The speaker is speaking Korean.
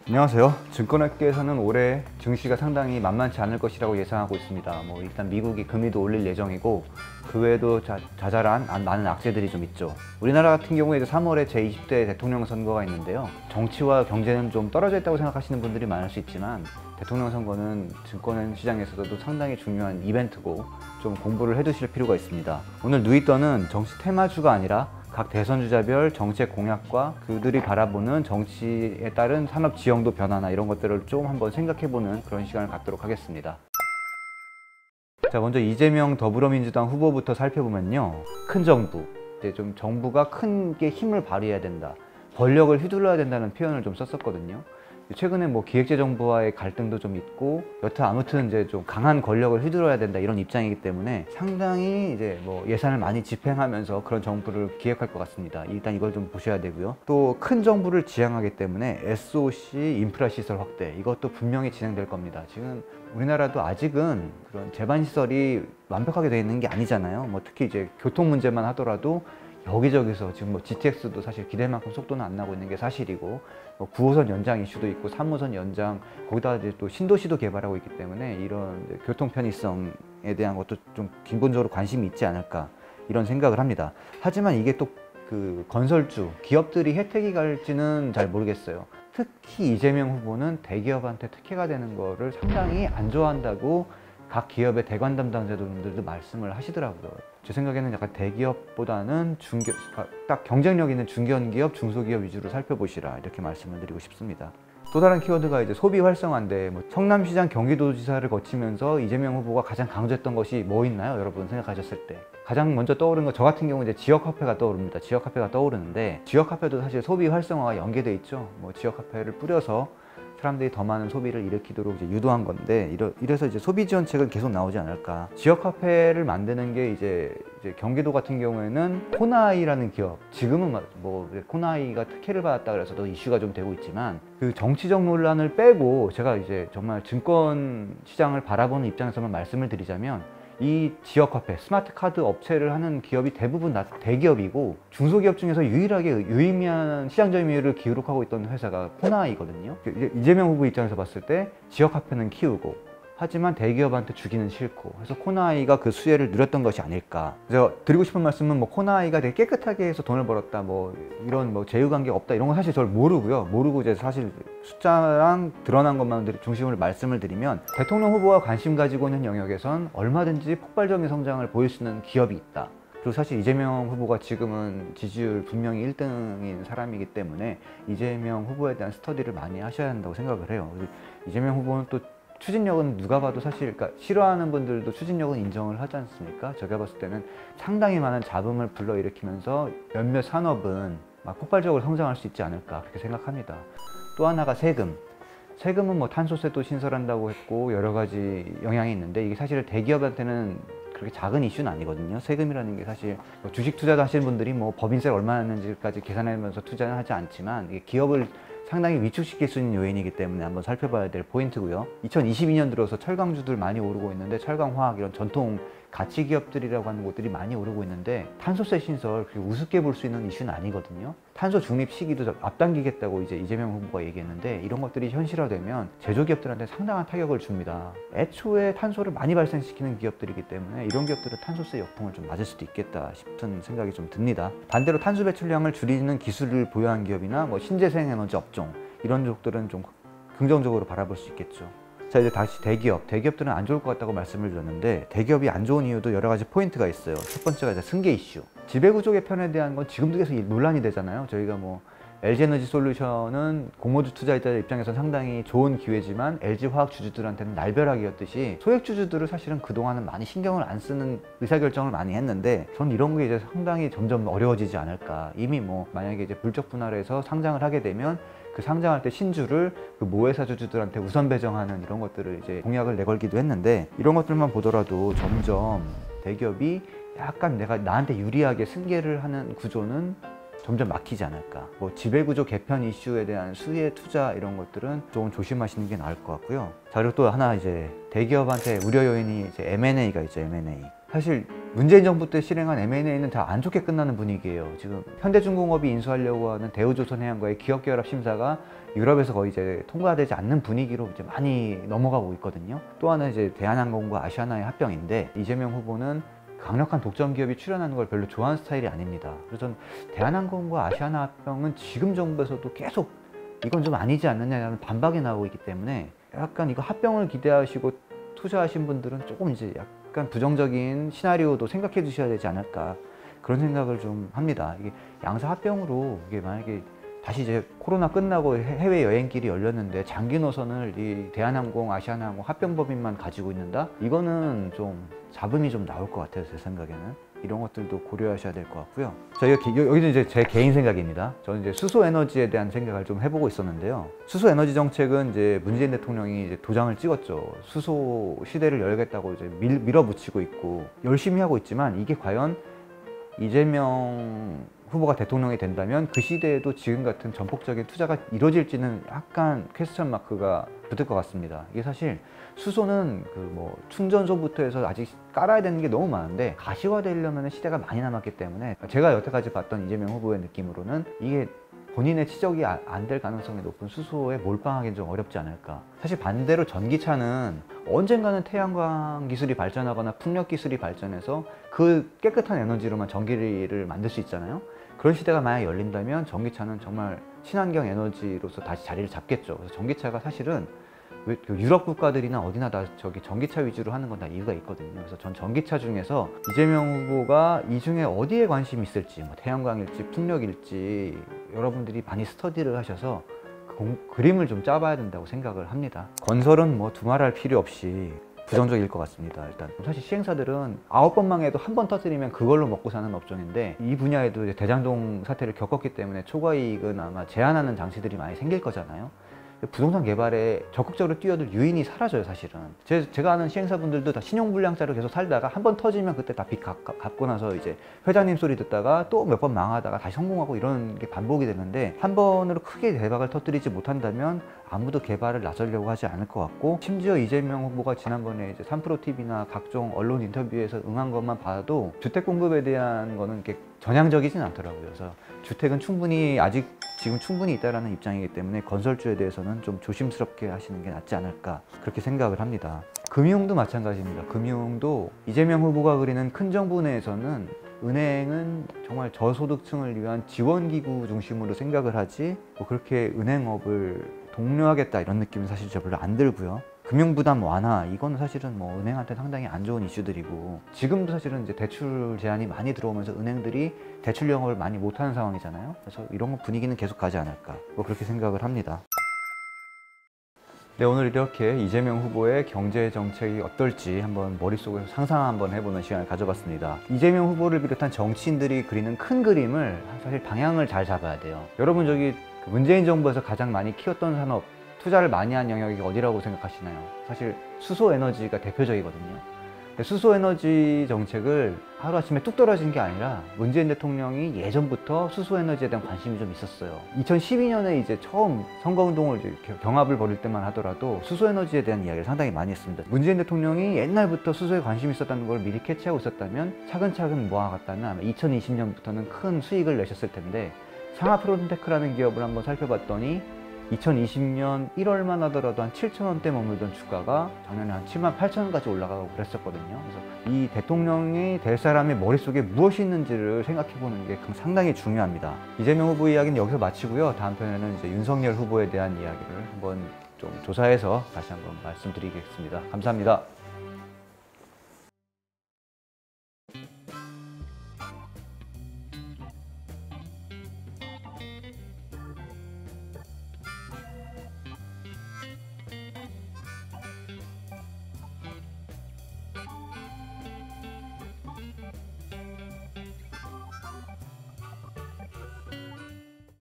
안녕하세요. 증권업계에서는 올해 증시가 상당히 만만치 않을 것이라고 예상하고 있습니다. 일단 미국이 금리도 올릴 예정이고 그 외에도 자잘한 많은 악재들이 좀 있죠. 우리나라 같은 경우에 3월에 제20대 대통령 선거가 있는데요. 정치와 경제는 좀 떨어져 있다고 생각하시는 분들이 많을 수 있지만 대통령 선거는 증권 시장에서도 상당히 중요한 이벤트고 좀 공부를 해두실 필요가 있습니다. 오늘 누이떠는 정치 테마주가 아니라 각 대선 주자별 정책 공약과 그들이 바라보는 정치에 따른 산업 지형도 변화나 이런 것들을 좀 한번 생각해보는 그런 시간을 갖도록 하겠습니다. 자, 먼저 이재명 더불어민주당 후보부터 살펴보면요. 큰 정부, 이제 좀 정부가 크게 힘을 발휘해야 된다, 권력을 휘둘러야 된다는 표현을 좀 썼었거든요. 최근에 기획재정부와의 갈등도 좀 있고 여튼 아무튼 이제 좀 강한 권력을 휘둘러야 된다 이런 입장이기 때문에 상당히 이제 예산을 많이 집행하면서 그런 정부를 기획할 것 같습니다. 일단 이걸 좀 보셔야 되고요. 또 큰 정부를 지향하기 때문에 SOC 인프라 시설 확대 이것도 분명히 진행될 겁니다. 지금 우리나라도 아직은 그런 제반 시설이 완벽하게 되어 있는 게 아니잖아요. 특히 이제 교통 문제만 하더라도 여기저기서 지금 GTX도 사실 기대만큼 속도는 안 나고 있는 게 사실이고 9호선 연장 이슈도 있고 3호선 연장 거기다 이제 또 신도시도 개발하고 있기 때문에 이런 교통 편의성에 대한 것도 좀 근본적으로 관심이 있지 않을까 이런 생각을 합니다. 하지만 이게 또 그 건설주 기업들이 혜택이 갈지는 잘 모르겠어요. 특히 이재명 후보는 대기업한테 특혜가 되는 거를 상당히 안 좋아한다고 각 기업의 대관 담당자분들도 말씀을 하시더라고요. 제 생각에는 약간 대기업보다는 딱 경쟁력 있는 중견기업, 중소기업 위주로 살펴보시라 이렇게 말씀을 드리고 싶습니다. 또 다른 키워드가 이제 소비 활성화인데 성남시장 경기도지사를 거치면서 이재명 후보가 가장 강조했던 것이 뭐 있나요? 여러분 생각하셨을 때 가장 먼저 떠오르는 거 저 같은 경우 이제 지역화폐가 떠오릅니다. 지역화폐가 떠오르는데 지역화폐도 사실 소비 활성화가 연계돼 있죠. 지역화폐를 뿌려서 사람들이 더 많은 소비를 일으키도록 이제 유도한 건데 이래서 이제 소비 지원책은 계속 나오지 않을까. 지역 화폐를 만드는 게 이제 경기도 같은 경우에는 코나이라는 기업, 지금은 코나이가 특혜를 받았다 그래서 또 이슈가 좀 되고 있지만 그 정치적 논란을 빼고 제가 이제 정말 증권 시장을 바라보는 입장에서만 말씀을 드리자면 이 지역화폐, 스마트 카드 업체를 하는 기업이 대부분 대기업이고 중소기업 중에서 유일하게 유의미한 시장 점유율을 기록하고 있던 회사가 코나이거든요. 이재명 후보 입장에서 봤을 때 지역화폐는 키우고 하지만 대기업한테 주기는 싫고 그래서 코나이가 그 수혜를 누렸던 것이 아닐까. 그래서 드리고 싶은 말씀은 코나이가 되게 깨끗하게 해서 돈을 벌었다 이런 제휴관계 없다 이런 건 사실 잘 모르고요. 모르고 이제 사실 숫자랑 드러난 것만 중심으로 말씀을 드리면 대통령 후보가 관심 가지고 있는 영역에선 얼마든지 폭발적인 성장을 보일 수 있는 기업이 있다. 그리고 사실 이재명 후보가 지금은 지지율 분명히 1등인 사람이기 때문에 이재명 후보에 대한 스터디를 많이 하셔야 한다고 생각을 해요. 이재명 후보는 또 추진력은 누가 봐도 사실 싫어하는 분들도 추진력은 인정을 하지 않습니까? 제가 봤을 때는 상당히 많은 잡음을 불러일으키면서 몇몇 산업은 폭발적으로 성장할 수 있지 않을까 그렇게 생각합니다. 또 하나가 세금은 탄소세도 신설한다고 했고 여러 가지 영향이 있는데 이게 사실 대기업한테는 그렇게 작은 이슈는 아니거든요. 세금이라는 게 사실 주식 투자도 하시는 분들이 법인세를 얼마나 냈는지까지 계산하면서 투자는 하지 않지만 이게 기업을 상당히 위축시킬 수 있는 요인이기 때문에 한번 살펴봐야 될 포인트고요. 2022년 들어서 철강주들 많이 오르고 있는데 철강화학 이런 전통 가치 기업들이라고 하는 곳들이 많이 오르고 있는데 탄소세 신설 그렇게 우습게 볼 수 있는 이슈는 아니거든요. 탄소 중립 시기도 앞당기겠다고 이제 이재명 후보가 얘기했는데 이런 것들이 현실화되면 제조기업들한테 상당한 타격을 줍니다. 애초에 탄소를 많이 발생시키는 기업들이기 때문에 이런 기업들은 탄소세 역풍을 좀 맞을 수도 있겠다 싶은 생각이 좀 듭니다. 반대로 탄소 배출량을 줄이는 기술을 보유한 기업이나 신재생에너지 업종 이런 쪽들은 좀 긍정적으로 바라볼 수 있겠죠. 자, 이제 다시 대기업들은 안 좋을 것 같다고 말씀을 드렸는데 대기업이 안 좋은 이유도 여러 가지 포인트가 있어요. 첫 번째가 이제 승계 이슈. 지배구조 개편에 대한 건 지금도 계속 논란이 되잖아요. 저희가 LG에너지솔루션은 공모주 투자자들 입장에서는 상당히 좋은 기회지만 LG화학 주주들한테는 날벼락이었듯이 소액주주들을 사실은 그동안은 많이 신경을 안 쓰는 의사결정을 많이 했는데 전 이런 게 이제 상당히 점점 어려워지지 않을까. 이미 만약에 이제 불적 분할해서 상장을 하게 되면 그 상장할 때 신주를 그 모회사 주주들한테 우선 배정하는 이런 것들을 이제 공약을 내걸기도 했는데 이런 것들만 보더라도 점점 대기업이 약간 나한테 유리하게 승계를 하는 구조는 점점 막히지 않을까. 지배구조 개편 이슈에 대한 수혜 투자 이런 것들은 조금 조심하시는 게 나을 것 같고요. 자, 그리고 또 하나 이제 대기업한테 우려 요인이 이제 M&A가 있죠. M&A. 사실 문재인 정부 때 실행한 M&A는 다 안 좋게 끝나는 분위기예요. 지금 현대중공업이 인수하려고 하는 대우조선해양과의 기업결합 심사가 유럽에서 거의 이제 통과되지 않는 분위기로 이제 많이 넘어가고 있거든요. 또 하나 이제 대한항공과 아시아나의 합병인데, 이재명 후보는 강력한 독점 기업이 출연하는 걸 별로 좋아하는 스타일이 아닙니다. 그래서 전 대한항공과 아시아나 합병은 지금 정부에서도 계속 이건 좀 아니지 않느냐는 반박이 나오고 있기 때문에, 약간 이거 합병을 기대하시고 투자하신 분들은 조금 이제 약간 부정적인 시나리오도 생각해 주셔야 되지 않을까, 그런 생각을 좀 합니다. 이게 양사 합병으로 이게 만약에 다시 이제 코로나 끝나고 해외 여행길이 열렸는데 장기 노선을 이 대한항공, 아시아나항공 합병법인만 가지고 있는다? 이거는 좀 잡음이 좀 나올 것 같아요, 제 생각에는. 이런 것들도 고려하셔야 될 것 같고요. 자, 여기는 이제 제 개인 생각입니다. 저는 이제 수소에너지에 대한 생각을 좀 해보고 있었는데요. 수소에너지 정책은 이제 문재인 대통령이 이제 도장을 찍었죠. 수소 시대를 열겠다고 이제 밀어붙이고 있고 열심히 하고 있지만, 이게 과연 이재명 후보가 대통령이 된다면 그 시대에도 지금 같은 전폭적인 투자가 이루어질지는 약간 퀘스천 마크가 붙을 것 같습니다. 이게 사실 수소는 그 뭐 충전소부터 해서 아직 깔아야 되는 게 너무 많은데, 가시화되려면 시대가 많이 남았기 때문에, 제가 여태까지 봤던 이재명 후보의 느낌으로는 이게 본인의 치적이 안 될 가능성이 높은 수소에 몰빵하기는 좀 어렵지 않을까. 사실 반대로 전기차는 언젠가는 태양광 기술이 발전하거나 풍력 기술이 발전해서 그 깨끗한 에너지로만 전기를 만들 수 있잖아요. 그런 시대가 만약 열린다면 전기차는 정말 친환경 에너지로서 다시 자리를 잡겠죠. 그래서 전기차가 사실은 유럽 국가들이나 어디나 다 전기차 위주로 하는 건 다 이유가 있거든요. 그래서 전 전기차 중에서 이재명 후보가 이 중에 어디에 관심이 있을지, 뭐 태양광일지 풍력일지 여러분들이 많이 스터디를 하셔서 그림을 좀 짜봐야 된다고 생각을 합니다. 건설은 뭐 두말할 필요 없이 부정적일 것 같습니다. 일단 사실 시행사들은 9번만 해도 한 번 터뜨리면 그걸로 먹고 사는 업종인데, 이 분야에도 이제 대장동 사태를 겪었기 때문에 초과이익은 아마 제한하는 장치들이 많이 생길 거잖아요. 부동산 개발에 적극적으로 뛰어들 유인이 사라져요, 사실은. 제가 아는 시행사분들도 다 신용불량자로 계속 살다가 한 번 터지면 그때 다 빚 갚고 나서 이제 회장님 소리 듣다가 또 몇 번 망하다가 다시 성공하고, 이런 게 반복이 되는데, 한 번으로 크게 대박을 터뜨리지 못한다면 아무도 개발을 나서려고 하지 않을 것 같고, 심지어 이재명 후보가 지난번에 이제 3프로TV나 각종 언론 인터뷰에서 응한 것만 봐도 주택 공급에 대한 거는 이렇게 전향적이진 않더라고요. 그래서 주택은 지금 충분히 있다라는 입장이기 때문에 건설주에 대해서는 좀 조심스럽게 하시는 게 낫지 않을까, 그렇게 생각을 합니다. 금융도 마찬가지입니다. 금융도 이재명 후보가 그리는 큰 정부 내에서는 은행은 정말 저소득층을 위한 지원기구 중심으로 생각을 하지, 뭐 그렇게 은행업을 독려하겠다 이런 느낌은 사실 저 별로 안 들고요. 금융부담 완화, 이거는 사실은 뭐 은행한테 상당히 안 좋은 이슈들이고, 지금도 사실은 이제 대출 제한이 많이 들어오면서 은행들이 대출 영업을 많이 못하는 상황이잖아요. 그래서 이런 거 분위기는 계속 가지 않을까, 뭐 그렇게 생각을 합니다. 네, 오늘 이렇게 이재명 후보의 경제 정책이 어떨지 한번 머릿속에서 상상 한번 해보는 시간을 가져봤습니다. 이재명 후보를 비롯한 정치인들이 그리는 큰 그림을 사실 방향을 잘 잡아야 돼요. 여러분, 문재인 정부에서 가장 많이 키웠던 산업, 투자를 많이 한 영역이 어디라고 생각하시나요? 사실 수소에너지가 대표적이거든요. 수소에너지 정책을 하루아침에 뚝 떨어진 게 아니라 문재인 대통령이 예전부터 수소에너지에 대한 관심이 좀 있었어요. 2012년에 이제 처음 선거운동을 경합을 벌일 때만 하더라도 수소에너지에 대한 이야기를 상당히 많이 했습니다. 문재인 대통령이 옛날부터 수소에 관심이 있었다는 걸 미리 캐치하고 있었다면 차근차근 모아갔다면 아마 2020년부터는 큰 수익을 내셨을 텐데, 상하프론테크라는 기업을 한번 살펴봤더니 2020년 1월만 하더라도 한 7,000원대 머물던 주가가 작년에 한 78,000원까지 올라가고 그랬었거든요. 그래서 이 대통령이 될 사람의 머릿속에 무엇이 있는지를 생각해보는 게 상당히 중요합니다. 이재명 후보 이야기는 여기서 마치고요. 다음 편에는 이제 윤석열 후보에 대한 이야기를 한번 좀 조사해서 다시 한번 말씀드리겠습니다. 감사합니다.